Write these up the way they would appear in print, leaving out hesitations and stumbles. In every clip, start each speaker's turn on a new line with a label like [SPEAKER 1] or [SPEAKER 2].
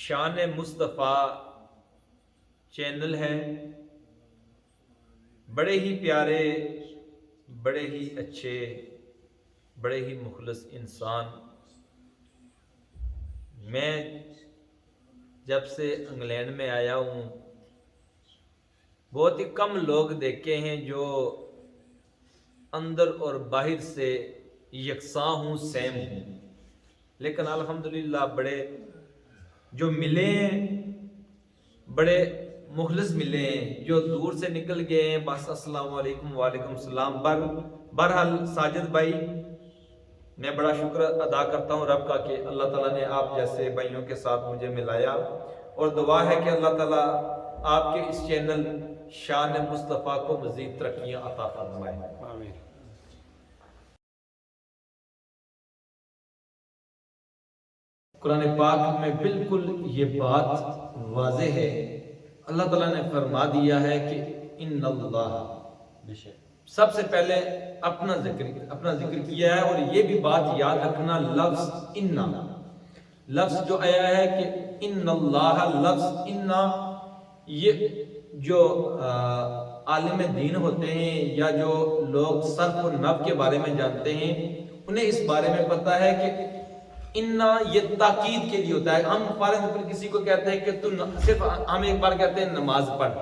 [SPEAKER 1] شان مصطفیٰ چینل ہے، بڑے ہی پیارے، بڑے ہی اچھے، بڑے ہی مخلص انسان۔ میں جب سے انگلینڈ میں آیا ہوں بہت ہی کم لوگ دیکھے ہیں جو اندر اور باہر سے یکساں ہوں، سیم ہوں، لیکن الحمدللہ بڑے جو ملے ہیں بڑے مخلص ملے ہیں، جو دور سے نکل گئے ہیں بس السلام علیکم وعلیکم السلام بہرحال ساجد بھائی، میں بڑا شکر ادا کرتا ہوں رب کا کہ اللہ تعالیٰ نے آپ جیسے بھائیوں کے ساتھ مجھے ملایا، اور دعا ہے کہ اللہ تعالیٰ آپ کے اس چینل شان مصطفیٰ کو مزید ترقیاں عطا فرمائے۔
[SPEAKER 2] آمین۔
[SPEAKER 1] قرآن پاک میں بالکل یہ بات واضح ہے، اللہ تعالیٰ نے فرما دیا ہے کہ ان اللہ، سب سے پہلے اپنا ذکر کیا ہے، اور یہ بھی بات یاد رکھنا لفظ انا، لفظ جو آیا ہے کہ ان اللہ، لفظ انا، یہ جو عالم دین ہوتے ہیں یا جو لوگ صرف و نحو کے بارے میں جانتے ہیں انہیں اس بارے میں پتہ ہے کہ انا یہ تاکید کے لیے ہوتا ہے۔ ہم فارغ پر کسی کو کہتے ہیں کہ تو صرف ہم ایک بار کہتے ہیں نماز پڑھ،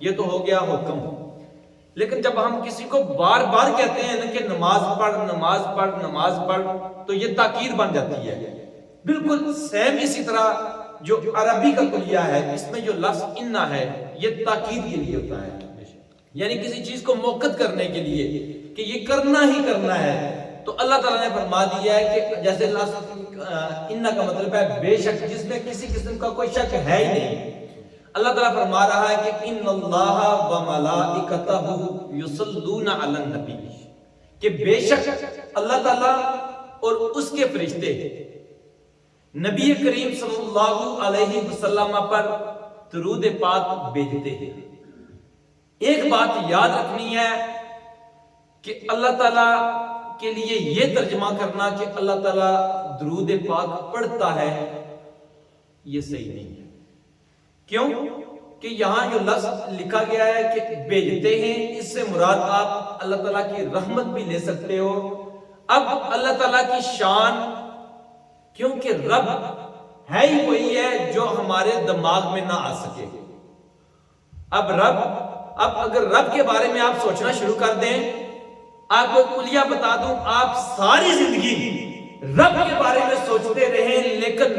[SPEAKER 1] یہ تو ہو گیا حکم، لیکن جب ہم کسی کو بار بار کہتے ہیں کہ نماز پڑھ نماز پڑھ نماز پڑھ تو یہ تاکید بن جاتی ہے۔ بالکل سیم اسی طرح جو عربی کا کلیہ ہے اس میں جو لفظ انا ہے یہ تاکید کے لیے ہوتا ہے، یعنی کسی چیز کو موقت کرنے کے لیے کہ یہ کرنا ہی کرنا ہے۔ تو اللہ تعالیٰ نے فرما دیا ہے کہ جیسے لفظ انا کا مطلب ہے بے شک، جس میں کسی قسم کا کوئی شک ہے ہی نہیں۔ اللہ تعالیٰ فرما رہا ہے کہ ان اللہ و ملائکتہ یصلون علی النبی، کہ بے شک اللہ تعالیٰ اور اس کے فرشتے نبی کریم صلی اللہ علیہ وسلم پر درود پاک بھیجتے ہیں۔ ایک بات یاد رکھنی ہے کہ اللہ تعالیٰ کے لیے یہ ترجمہ کرنا کہ اللہ تعالیٰ درود پاک پڑھتا ہے یہ صحیح نہیں ہے۔ کیوں کہ یہاں جو لفظ لکھا گیا ہے کہ بھیجتے ہیں، اس سے مراد آپ اللہ تعالیٰ کی رحمت بھی لے سکتے ہو۔ اب اللہ تعالیٰ کی شان، کیونکہ رب ہے ہی وہی ہے جو ہمارے دماغ میں نہ آ سکے۔ اب اگر رب کے بارے میں آپ سوچنا شروع کر دیں، آپ کو کلیہ بتا دوں، آپ ساری زندگی رب کے بارے میں سوچتے رہیں، لیکن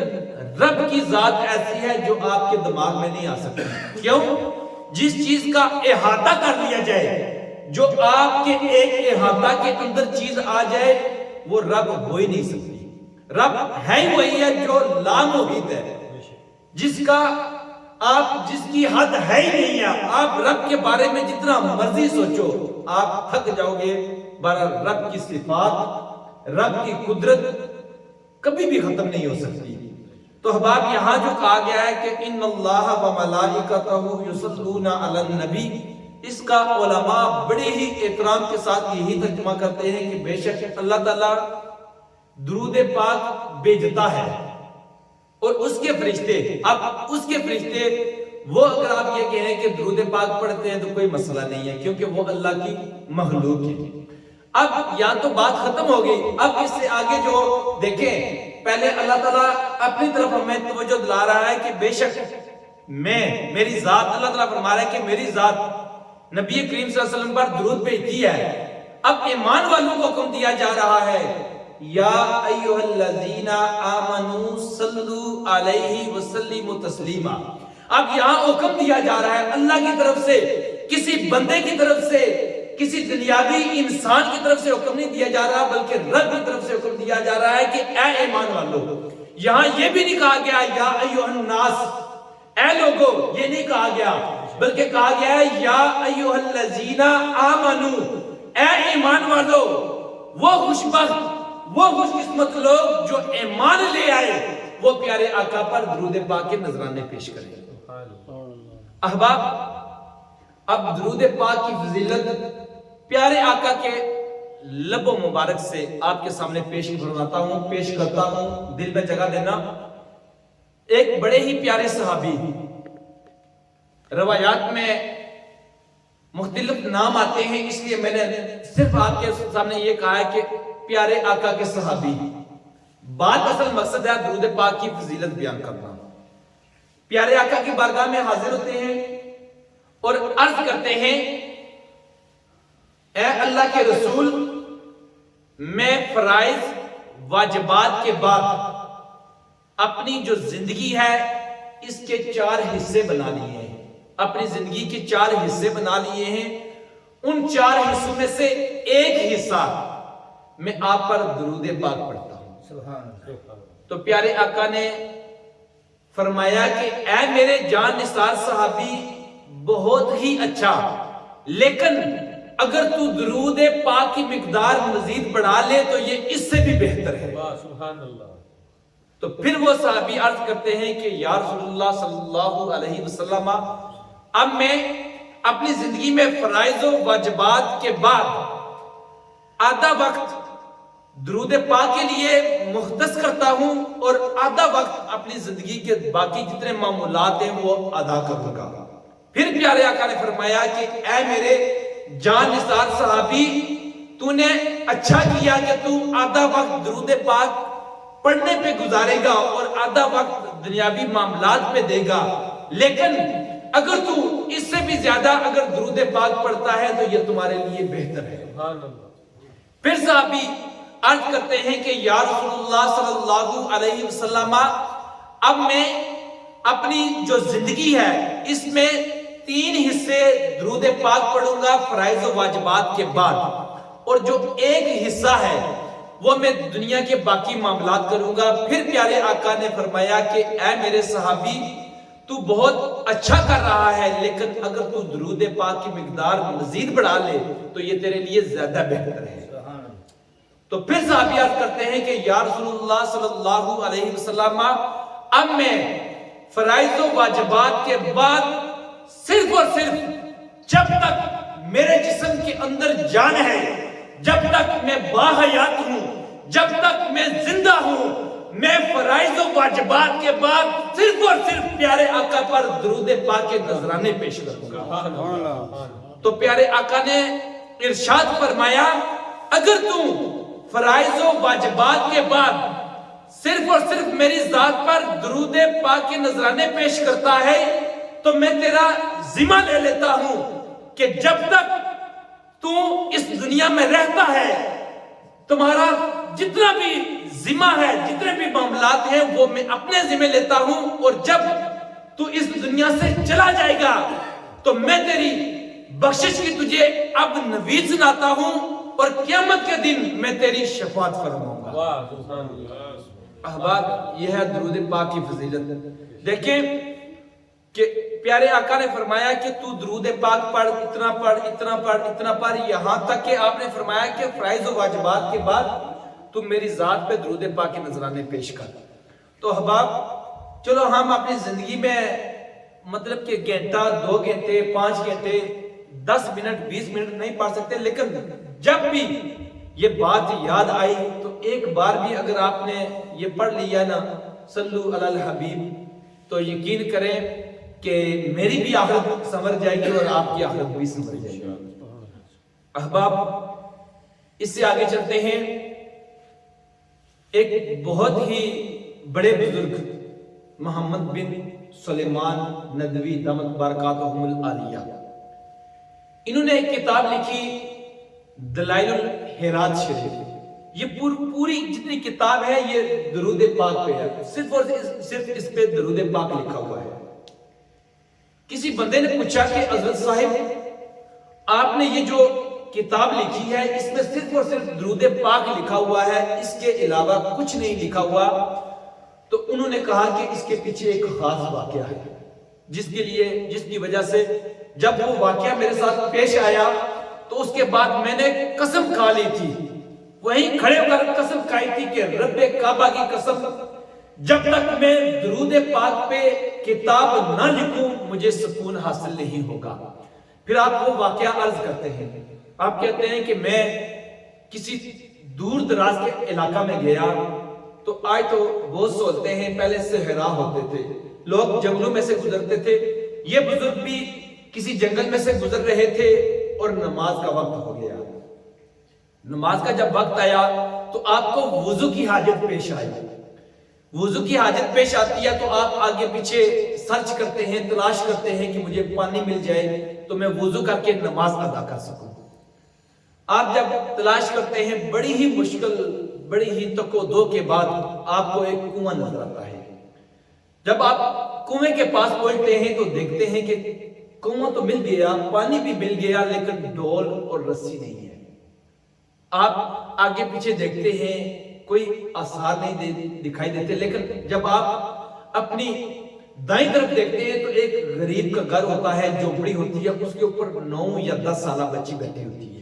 [SPEAKER 1] رب کی ذات ایسی ہے جو آپ کے دماغ میں نہیں آ سکتی۔ کیوں؟ جس چیز کا احاطہ کر لیا جائے، جو آپ کے ایک احاطہ کے اندر چیز آ جائے، وہ رب ہو ہی نہیں سکتی۔ رب ہے ہی وہی ہے جو لا محیط ہے، جس کی حد ہے ہی نہیں ہے۔ آپ رب کے بارے میں جتنا مرضی سوچو آپ تھک جاؤ گے، بہرحال رب کی صفات، رب کی قدرت کبھی بھی ختم نہیں ہو سکتی۔ تو احباب یہاں جو کہا گیا ہے کہ ان اللہ و ملائکتہ یصلون علی النبی، اس کا علماء بڑے ہی احترام کے ساتھ یہی ترجمہ کرتے ہیں کہ بے شک اللہ تعالیٰ درود پاک بھیجتا ہے، اور اس کے فرشتے، اب اس کے فرشتے وہ اگر آپ یہ کہیں کہ درود پاک پڑھتے ہیں تو کوئی مسئلہ نہیں ہے، کیونکہ وہ اللہ کی مخلوق ہے۔ اب یا تو بات ختم ہو گئی، اب اس سے آگے جو دیکھیں، پہلے اللہ تعالیٰ اپنی طرف ہمیں توجہ دلا رہا ہے کہ بے شک میری ذات، اللہ تعالیٰ فرما رہا ہے کہ میری ذات نبی کریم صلی اللہ علیہ وسلم پر درود بھیجتی ہے۔ اب ایمان والوں کو حکم دیا جا رہا ہے یا ایھا الذین آمنوا صلوا علیہ وسلموا تسلیما۔ اب یہاں حکم دیا جا رہا ہے اللہ کی طرف سے، کسی بندے کی طرف سے، کسی دنیاوی انسان کی طرف سے حکم نہیں دیا جا رہا، بلکہ رب کی طرف سے حکم دیا جا رہا ہے کہ اے ایمان والو۔ یہاں یہ بھی نہیں کہا گیا یا ایھا الناس، اے لوگو، یہ نہیں کہا گیا، بلکہ کہا گیا ہے یا ایھا الذین آمنوا، اے ایمان والو، وہ خوشبخت، وہ خوش قسمت لوگ جو ایمان لے آئے، وہ پیارے آقا پر درود پاک کے نذرانے پیش کریں۔ احباب اب درود پاک کی فضیلت پیارے آقا کے لب و مبارک سے آپ کے سامنے پیش کرتا ہوں، دل میں جگہ دینا۔ ایک بڑے ہی پیارے صحابی، روایات میں مختلف نام آتے ہیں، اس لیے میں نے صرف آپ کے سامنے یہ کہا ہے کہ پیارے آقا کے صحابی۔ بات اصل مقصد ہے درود پاک کی فضیلت بیان کرنا۔ پیارے آقا کی بارگاہ میں حاضر ہوتے ہیں اور عرض کرتے ہیں، اے اللہ کے رسول، میں فرائض واجبات کے بعد اپنی جو زندگی ہے اس کے 4 حصے بنا لیے ہیں، اپنی زندگی کے 4 حصے بنا لیے ہیں۔ ان 4 حصوں میں سے ایک حصہ میں آپ پر درود پاک پڑھتا ہوں۔ سبحان اللہ۔ تو پیارے آقا نے فرمایا کہ اے میرے جان نثار صحابی، بہت ہی اچھا، لیکن اگر تو درود پاک کی مقدار مزید بڑھا لے تو یہ اس سے بھی بہتر ہے۔ سبحان اللہ۔ تو پھر وہ صحابی عرض کرتے ہیں کہ یا رسول اللہ صلی اللہ علیہ وسلم، اب میں اپنی زندگی میں فرائض و واجبات کے بعد آدھا وقت درود پاک کے لیے مختص کرتا ہوں اور آدھا وقت اپنی زندگی کے باقی جتنے معمولات ہیں وہ ادا کروں گا۔ پھر پیارے آقا نے فرمایا کہ اے میرے جان نثار صحابی، تو نے اچھا کیا کہ تو آدھا وقت درود پاک پڑھنے پہ گزارے گا اور آدھا وقت دنیاوی معاملات پہ دے گا، لیکن اگر تو اس سے بھی زیادہ اگر درود پاک پڑھتا ہے تو یہ تمہارے لیے بہتر ہے۔ پھر صحابی عرض کرتے ہیں کہ یا رسول اللہ صلی اللہ علیہ وسلم، اب میں اپنی جو زندگی ہے اس میں 3 حصے درود پاک پڑھوں گا فرائض و واجبات کے بعد، اور جو ایک حصہ ہے وہ میں دنیا کے باقی معاملات کروں گا۔ پھر پیارے آقا نے فرمایا کہ اے میرے صحابی، تو بہت اچھا کر رہا ہے، لیکن اگر تو درود پاک کی مقدار مزید بڑھا لے تو یہ تیرے لیے زیادہ بہتر ہے۔ تو پھر صحابی عرض کرتے ہیں کہ یا رسول اللہ صلی اللہ علیہ وسلم، اب میں فرائض و واجبات کے بعد صرف اور صرف جب تک میرے جسم کے اندر جان ہے، جب تک میں باحیات ہوں، جب تک میں زندہ ہوں، میں فرائض و واجبات کے بعد صرف اور صرف پیارے آقا پر درود پاک کے نذرانے پیش کروں گا۔ تو پیارے آقا نے ارشاد فرمایا، اگر تم فرائض و واجبات کے بعد صرف اور صرف میری ذات پر درود پاک کے نذرانے پیش کرتا ہے تو میں تیرا ذمہ لے لیتا ہوں کہ جب تک تو اس دنیا میں رہتا ہے تمہارا جتنا بھی ذمہ ہے، جتنے بھی معاملات ہیں وہ میں اپنے ذمہ لیتا ہوں، اور جب تو اس دنیا سے چلا جائے گا تو میں تیری بخشش کی تجھے اب نوید سناتا ہوں اور قیامت کے دن میں تیری شفاعت فرماؤں گا۔ احباب، یہ ہے درود پاک کی فضیلت۔ دیکھیں کہ پیارے آقا نے فرمایا کہ تو درود پاک پڑھ، اتنا پڑھ، اتنا پڑھ، اتنا پڑھ، یہاں تک کہ آپ نے فرمایا کہ فرائض و واجبات کے بعد تو میری ذات پہ درود پاک کے نذرانے پیش کر۔ تو احباب، چلو ہم اپنی زندگی میں مطلب کہ گھنٹہ، 2 گھنٹے، 5 گھنٹے، 10 منٹ، 20 منٹ نہیں پڑھ سکتے، لیکن جب بھی یہ بات یاد آئی تو ایک بار بھی اگر آپ نے یہ پڑھ لیا نا، صلو علی الحبیب، تو یقین کریں کہ میری بھی آخرت سنور جائے گی اور آپ کی آخرت بھی سنور جائے گی۔ احباب، اس سے آگے چلتے ہیں۔ ایک بہت ہی بڑے بزرگ محمد بن سلیمان ندوی دامت برکاتہم العالیہ، انہوں نے ایک کتاب لکھی دلائل الحیرات شریف۔ یہ پوری جتنی کتاب ہے یہ درود پاک پہ ہے، صرف اور صرف اس پہ درود پاک لکھا ہوا ہے۔ کسی بندے نے پوچھا کہ حضرت صاحب، آپ نے یہ جو کتاب لکھی ہے اس میں صرف اور صرف درود پاک لکھا ہوا ہے، اس کے علاوہ کچھ نہیں لکھا ہوا؟ تو انہوں نے کہا کہ اس کے پیچھے ایک خاص واقعہ ہے، جس کی وجہ سے جب وہ واقعہ میرے ساتھ پیش آیا تو اس کے بعد میں نے قسم کھا لی تھی، وہیں کھڑے ہو کر قسم کھائی تھی کہ رب کعبہ کی قسم، جب تک میں درود پاک پہ کتاب نہ لکھوں مجھے سکون حاصل نہیں ہوگا۔ پھر آپ وہ واقعہ عرض کرتے ہیں، آپ کہتے ہیں کہ میں کسی دور دراز کے علاقہ میں گیا، تو آج تو بہت سہولتیں ہیں، پہلے صحرا ہوتے تھے، لوگ جنگلوں میں سے گزرتے تھے، یہ بزرگ بھی کسی جنگل میں سے گزر رہے تھے اور نماز کا وقت ہو گیا۔ نماز کا جب وقت آیا تو آپ کو وضو کی حاجت پیش آئی، وضو کی حاجت پیش آتی ہے تو آپ آگے پیچھے سرچ کرتے ہیں، تلاش کرتے ہیں کہ مجھے پانی مل جائے تو میں وضو کر کے نماز ادا کر سکوں۔ آپ جب تلاش کرتے ہیں بڑی ہی مشکل، بڑی ہی تک و دو کے بعد آپ کو ایک کنواں نظر آتا ہے۔ جب آپ کنویں کے پاس پہنچتے ہیں تو دیکھتے ہیں کہ کنواں تو مل گیا، پانی بھی مل گیا، لیکن ڈول اور رسی نہیں ہے۔ آپ آگے پیچھے دیکھتے ہیں، کوئی آثار نہیں دکھائی دیتے، لیکن جب آپ اپنی دائیں طرف دیکھتے ہیں تو ایک غریب کا گھر ہوتا ہے، جھوپڑی ہوتی ہے، اس کے اوپر 9 یا 10 سالہ بچی بیٹھی ہوتی ہے۔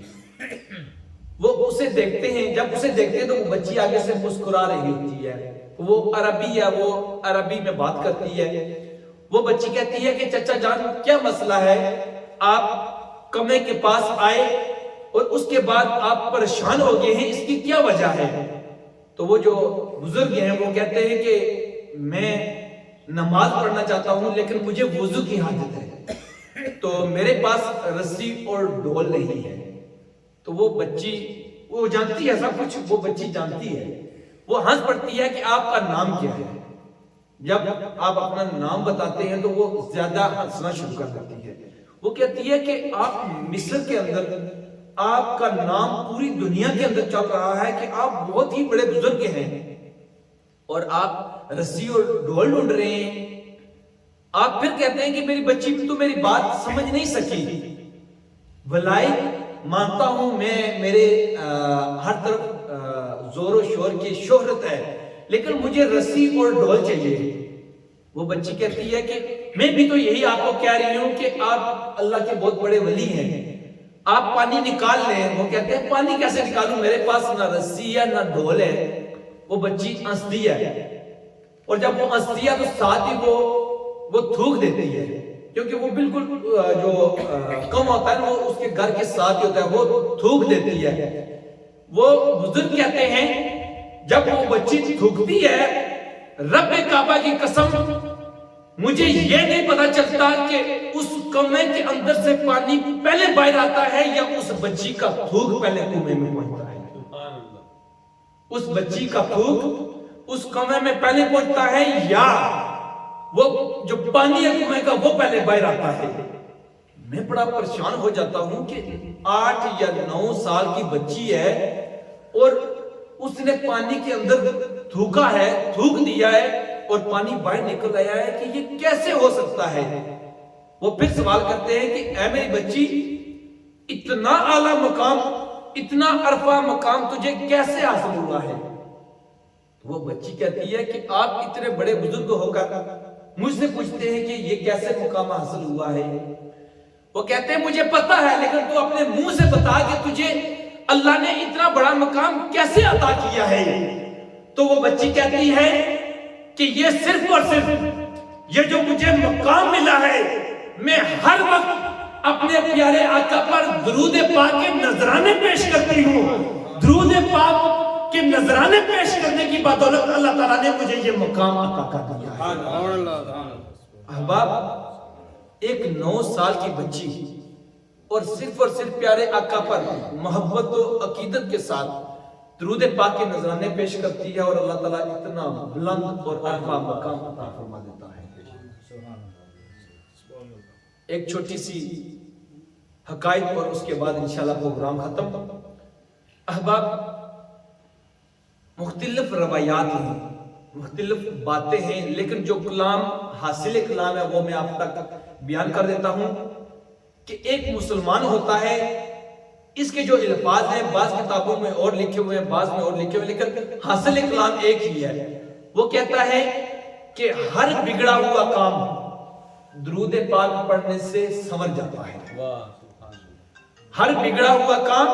[SPEAKER 1] وہ اسے دیکھتے ہیں، جب اسے دیکھتے ہیں تو وہ بچی آگے سے مسکرا رہی ہوتی ہے، وہ عربی ہے، وہ عربی میں بات کرتی ہے۔ وہ بچی کہتی ہے کہ چچا جان کیا مسئلہ ہے، آپ کنویں کے پاس آئے اور اس کے بعد آپ پریشان ہو گئے ہیں، اس کی کیا وجہ ہے؟ تو وہ جو بزرگ ہیں وہ کہتے ہیں کہ میں نماز پڑھنا چاہتا ہوں لیکن مجھے وضو کی حاجت ہے، تو میرے پاس رسی اور ڈول نہیں ہے۔ تو وہ بچی، وہ جانتی ہے سب کچھ، وہ بچی جانتی ہے، وہ ہنس پڑتی ہے کہ آپ کا نام کیا ہے۔ جب آپ اپنا نام بتاتے ہیں تو وہ زیادہ ہنسنا شروع کر دیتی ہے۔ وہ کہتی ہے کہ آپ مصر کے اندر، آپ کا نام پوری دنیا کے اندر چل رہا ہے کہ آپ بہت ہی بڑے بزرگ ہیں اور آپ رسی اور ڈھول ڈھونڈ رہے ہیں۔ آپ پھر کہتے ہیں کہ میری بچی تو میری بات سمجھ نہیں سکی، ولایت مانتا ہوں میں، میرے ہر طرف زور و شور کی شہرت ہے، لیکن مجھے رسی اور ڈھول چاہیے۔ وہ بچی کہتی ہے کہ میں بھی تو یہی آپ کو کہہ رہی ہوں کہ آپ اللہ کے بہت بڑے ولی ہیں، آپ پانی نکال لیں۔ وہ کہتے ہیں پانی کیسے نکالوں، میرے پاس نہ رسی ہے نہ ڈھول ہے۔ وہ بچی ہنستی ہے، اور جب وہ ہنستی ہے تو ساتھ ہی وہ تھوک دیتی ہے، کیونکہ وہ بالکل جو کم ہوتا ہے وہ اس کے گھر کے ساتھ ہی ہوتا ہے، وہ تھوک دیتی ہے۔ وہ بزرگ کہتے ہیں جب وہ بچی تھوکتی ہے، رب کعبہ کی قسم مجھے یہ نہیں پتا چلتا کہ اس کنویں کے اندر سے پانی پہلے باہر آتا ہے یا اس بچی کا تھوک پہلے کنویں میں پہنچتا ہے۔ اس بچی کا تھوک اس کنویں میں پہلے پہنچتا ہے یا وہ جو پانی ہے کنویں کا وہ پہلے باہر آتا ہے۔ میں بڑا پریشان ہو جاتا ہوں کہ 8 یا 9 سال کی بچی ہے اور اس نے پانی کے اندر تھوکا ہے، تھوک دیا ہے اور پانی باہر نکل آیا ہے، کہ یہ کیسے ہو سکتا ہے؟ وہ پھر سوال کرتے ہیں کہ اے میری بچی، اتنا اعلیٰ مقام، اتنا عرفہ مقام تجھے کیسے حاصل ہوا ہے؟ وہ بچی کہتی ہے کہ آپ اتنے بڑے بزرگ ہو کر مجھ سے پوچھتے ہیں کہ یہ کیسے مقام حاصل ہوا ہے؟ وہ کہتے ہیں مجھے پتا ہے، لیکن تو اپنے منہ سے بتا کہ تجھے اللہ نے اتنا بڑا مقام کیسے عطا کیا ہے؟ تو وہ بچی کہتی ہے کہ یہ صرف اور صرف یہ جو مجھے مقام ملا ہے، میں ہر وقت اپنے پیارے آقا پر درود پاک کے نذرانے پیش کرتی ہوں۔ درود پاک کے نذرانے پیش کرنے کی بدولت اللہ تعالیٰ نے مجھے یہ مقام عطا کر دیا ہے۔ احباب، ایک 9 سال کی بچی اور صرف پیارے آقا پر محبت و عقیدت کے ساتھ درود پاک کے نذرانے پیش کرتی ہے اور اللہ تعالیٰ اتنا بلند اور عرفہ مقام عطا فرما دیتا ہے۔ ایک چھوٹی سی حقائق اور اس کے بعد انشاءاللہ پروگرام ختم۔ احباب، مختلف روایات ہیں، مختلف باتیں ہیں، لیکن جو کلام حاصل کلام ہے وہ میں آپ تک بیان کر دیتا ہوں کہ ایک مسلمان ہوتا ہے، اس کے جو الفاظ ہیں بعض کتابوں میں اور لکھے ہوئے ہیں، بعض میں اور لکھے ہوئے ہیں، لیکن حاصل کلام ایک ہی ہے۔ وہ کہتا ہے کہ ہر بگڑا ہوا کام درود پاک پڑھنے سے سنور جاتا ہے۔ ہر بگڑا ہوا کام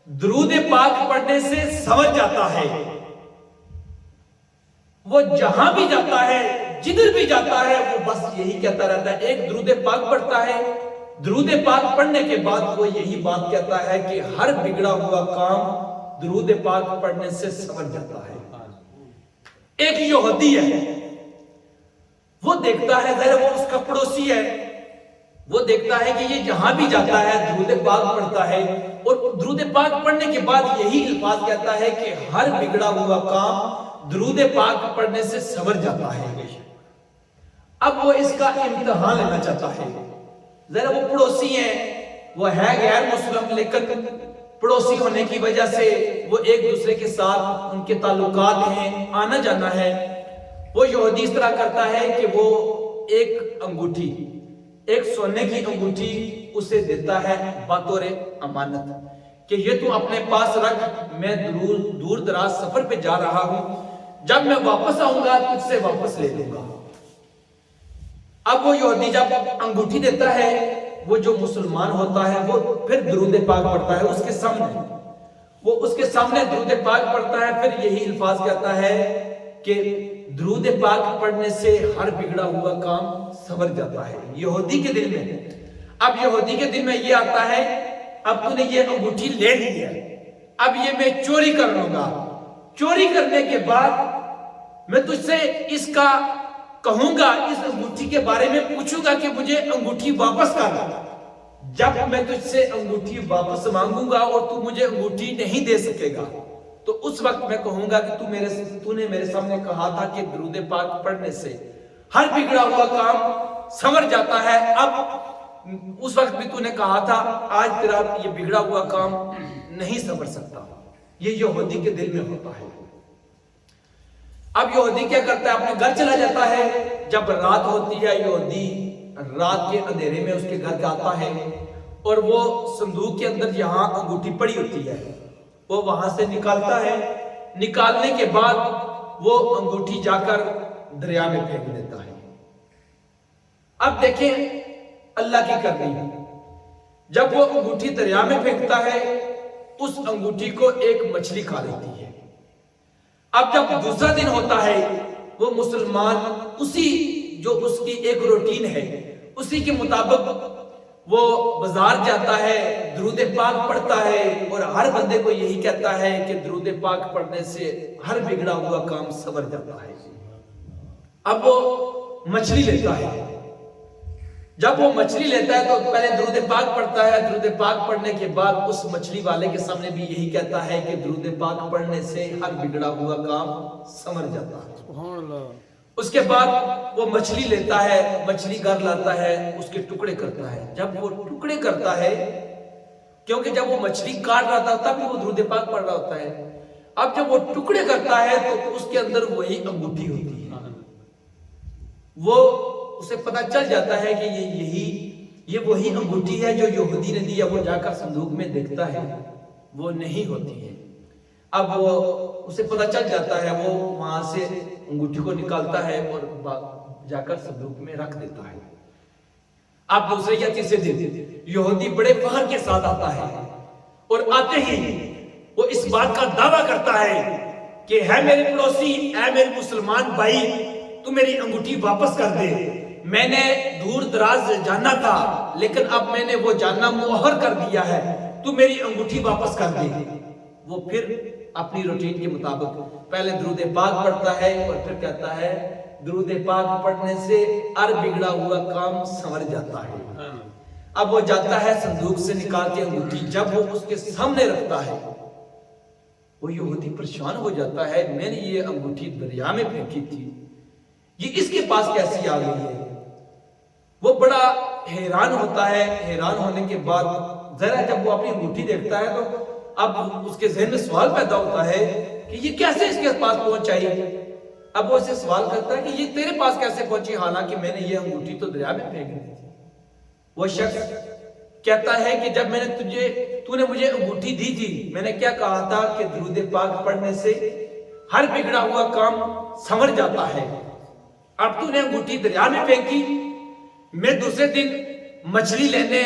[SPEAKER 1] درود پاک پڑھنے سے سنور جاتا ہے۔ وہ جہاں بھی جاتا ہے، جدھر بھی جاتا ہے، وہ بس یہی کہتا رہتا ہے۔ ایک درود پاک پڑھتا ہے، درود پاک پڑھنے کے بعد وہ یہی بات کہتا ہے کہ ہر بگڑا ہوا کام درود پاک پڑھنے سے سنور جاتا ہے۔ ایک یہودی ہے، وہ دیکھتا ہے، ظاہر وہ اس کا پڑوسی ہے، وہ دیکھتا ہے کہ یہ جہاں بھی جاتا ہے درود پاک پڑھتا ہے، اور درود پاک پڑھنے کے بعد یہی الفاظ کہتا ہے کہ ہر بگڑا ہوا کام درود پاک پڑھنے سے سنور جاتا ہے۔ اب وہ اس کا امتحان لینا چاہتا ہے، ذرا وہ پڑوسی ہیں، وہ ہے غیر مسلم، لیکن پڑوسی ہونے کی وجہ سے وہ ایک دوسرے کے ساتھ ان کے تعلقات ہیں، آنا جانا ہے۔ وہ یہودی اس طرح کرتا ہے کہ وہ ایک انگوٹھی، ایک سونے کی انگوٹھی اسے دیتا ہے بطور امانت کہ یہ تو اپنے پاس رکھ، میں دور دراز سفر پہ جا رہا ہوں، جب میں واپس آؤں گا تجھ سے واپس لے لوں گا۔ اب وہ یہودی جب انگوٹھی دیتا ہے، وہ جو مسلمان ہوتا ہے وہ پھر درود پاک پڑھتا ہے اس کے سامنے، وہ اس کے سامنے درود پاک پڑھتا ہے، پھر یہی الفاظ کہتا ہے کہ درود پاک پڑھنے سے ہر بگڑا ہوا کام سنور جاتا ہے۔ یہودی کے دل میں، اب یہودی کے دل میں یہ آتا ہے، اب تو نے یہ انگوٹھی لے لی ہے، اب یہ میں چوری کر لوں گا، چوری کرنے کے بعد میں تجھ سے اس کا کہوں گا، اس انگوٹھی کے بارے میں پوچھوں گا کہ مجھے انگوٹھی واپس کر۔ جب میں تجھ سے انگوٹھی واپس مانگوں گا اور تو مجھے انگوٹھی نہیں دے سکے گا، تو اس وقت میں کہوں گا کہ تو نے میرے سامنے کہا تھا کہ درود پاک پڑھنے سے ہر بگڑا ہوا کام سنور جاتا ہے، اب اس وقت بھی تو نے کہا تھا، آج تیرا یہ بگڑا ہوا کام نہیں سنور سکتا۔ یہ یہودی کے دل میں ہوتا ہے۔ اب یہودی کیا کرتا ہے، اپنے گھر چلا جاتا ہے، جب رات ہوتی ہے یہودی رات کے اندھیرے میں اس کے گھر جاتا ہے، اور وہ صندوق کے اندر جہاں انگوٹھی پڑی ہوتی ہے وہ وہاں سے نکالتا ہے، نکالنے کے بعد وہ انگوٹھی جا کر دریا میں پھینک دیتا ہے۔ اب دیکھیں اللہ کی کرنی، جب وہ انگوٹھی دریا میں پھینکتا ہے، اس انگوٹھی کو ایک مچھلی کھا لیتی ہے۔ اب جب دوسرا دن ہوتا ہے، وہ مسلمان اسی جو اس کی ایک روٹین ہے اسی کے مطابق وہ بازار جاتا ہے، درود پاک پڑھتا ہے، اور ہر بندے کو یہی کہتا ہے کہ درود پاک پڑھنے سے ہر بگڑا ہوا کام سنور جاتا ہے۔ اب وہ مچھلی لیتا ہے، جب وہ مچھلی لیتا ہے تو پہلے درود پاک پڑھتا ہے، درود پاک پڑھنے کے بعد اس مچھلی والے کے سامنے بھی یہی کہتا ہے کہ درود پاک پڑھنے سے ہر بگڑا ہوا کام سنور جاتا ہے۔ سبحان اللہ۔ اس کے بعد وہ مچھلی لیتا ہے، مچھلی گھر لاتا ہے، اس کے ٹکڑے کرتا ہے، جب وہ ٹکڑے کرتا ہے، کیونکہ جب وہ مچھلی کاٹ رہا تھا تب وہ درود پاک پڑھ رہا ہوتا ہے، اب جب وہ ٹکڑے کرتا ہے تو اس کے اندر وہی انگوٹھی ہوتی ہے، وہ اسے پتہ چل جاتا ہے کہ یہ وہی انگوٹھی ہے جو یہودی نے دی ہے۔ وہ جا کر صندوق میں دیکھتا ہے، وہ نہیں ہوتی ہے۔ اب وہ اسے پتہ چل جاتا ہے، وہ وہاں سے انگوٹھی کو نکالتا ہے اور جا کر صندوق میں رکھ دیتا ہے۔ اب دوسرے یا تیسرے دن یہودی بڑے فخر کے ساتھ آتا ہے، اور آتے ہی وہ اس بات کا دعویٰ کرتا ہے کہ ہے میرے پڑوسی، اے میرے مسلمان بھائی، تو میری انگوٹھی واپس کر دے، میں نے دور دراز جانا تھا لیکن اب میں نے وہ جانا مؤخر کر دیا ہے، تو میری انگوٹھی واپس کر دے۔ وہ پھر اپنی روٹین کے مطابق پہلے درود پاک پڑھتا ہے اور پھر کہتا ہے درود پاک پڑھنے سے ہر بگڑا ہوا کام سنور جاتا ہے۔ اب وہ جاتا ہے، صندوق سے نکال کے انگوٹھی جب وہ اس کے سامنے رکھتا ہے، وہ یہودی پریشان ہو جاتا ہے، میں نے یہ انگوٹھی دریا میں پھینکی تھی، یہ اس کے پاس کیسی آ گئی ہے؟ وہ بڑا حیران ہوتا ہے۔ حیران ہونے کے بعد ذرا جب وہ اپنی انگوٹھی دیکھتا ہے تو اب اس کے ذہن میں سوال پیدا ہوتا ہے کہ یہ کیسے اس کے پاس پہنچائی؟ اب وہ اسے سوال کرتا ہے کہ یہ تیرے پاس کیسے پہنچی، حالانکہ میں نے یہ انگوٹھی تو دریا میں پھینک دی تھی۔ وہ شخص کہتا ہے کہ جب تو نے مجھے انگوٹھی دی تھی، میں نے کیا کہا تھا کہ درود پاک پڑھنے سے ہر بگڑا ہوا کام سنور جاتا ہے، اب تو نے انگوٹھی دریا میں پھینکی۔ میں دوسرے دن مچھلی لینے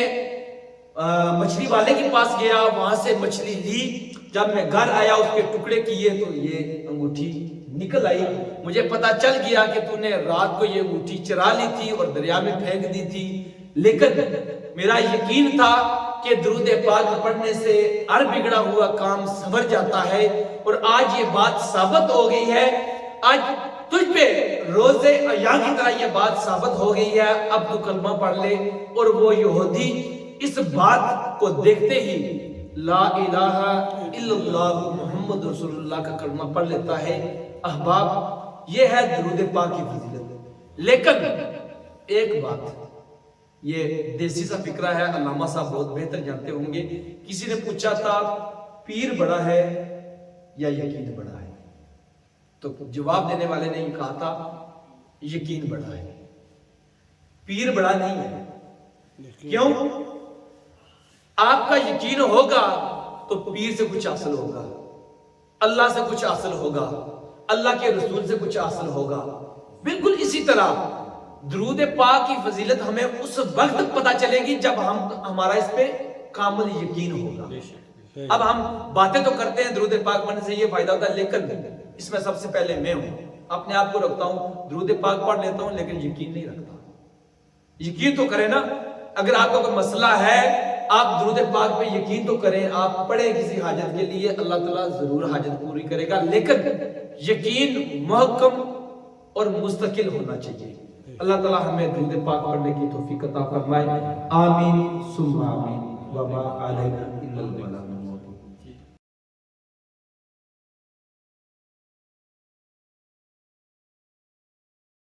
[SPEAKER 1] مچھلی والے کے پاس گیا، وہاں سے مچھلی لی، جب میں گھر آیا اس کے ٹکڑے کیے تو یہ انگوٹھی نکل آئی، مجھے پتا چل گیا کہ تو نے رات کو یہ انگوٹھی چرا لی تھی اور دریا میں پھینک دی تھی، لیکن میرا یقین تھا کہ درود پاک پڑھنے سے ہر بگڑا ہوا کام سنور جاتا ہے، اور آج یہ بات ثابت ہو گئی ہے۔ آج تجھ پہ روزے عیاں کی طرح یہ بات ثابت ہو گئی ہے، اب تو کلمہ پڑھ لے۔ اور وہ یہودی اس بات کو دیکھتے ہی لا الہ الا اللہ محمد رسول اللہ کا کلمہ پڑھ لیتا ہے۔ احباب، یہ ہے درود پاک کی فضیلت۔ لیکن ایک بات، یہ دیسی سا فکرہ ہے، علامہ صاحب بہت بہتر جانتے ہوں گے۔ کسی نے پوچھا تھا پیر بڑا ہے یا یقین بڑا ہے؟ تو جواب دینے والے نے یہ کہا تھا یقین بڑا ہے، پیر بڑا نہیں ہے۔ کیوں؟ آپ کا یقین ہوگا تو پیر سے کچھ حاصل ہوگا، اللہ سے کچھ حاصل ہوگا، اللہ کے رسول سے کچھ حاصل ہوگا۔ بالکل اسی طرح درود پاک کی فضیلت ہمیں اس وقت پتہ چلے گی جب ہمارا اس پہ کامل یقین ہوگا۔ اب ہم باتیں تو کرتے ہیں درود پاک پڑھنے سے یہ فائدہ ہوتا ہے، لیکن اس میں سب سے پہلے میں ہوں، اپنے آپ کو رکھتا ہوں، درود پاک پڑھ لیتا ہوں لیکن یقین نہیں رکھتا۔ یقین تو کریں نا، اگر آپ کا کوئی مسئلہ ہے آپ درود پاک پہ یقین تو کریں، آپ پڑھیں کسی حاجت کے لیے، اللہ تعالیٰ ضرور حاجت پوری کرے گا، لیکن یقین محکم اور مستقل ہونا چاہیے۔ اللہ تعالیٰ ہمیں درود پاک پڑھنے کی توفیق عطا فرمائے، آمین ثم آمین، وما علینا الا البلاغ۔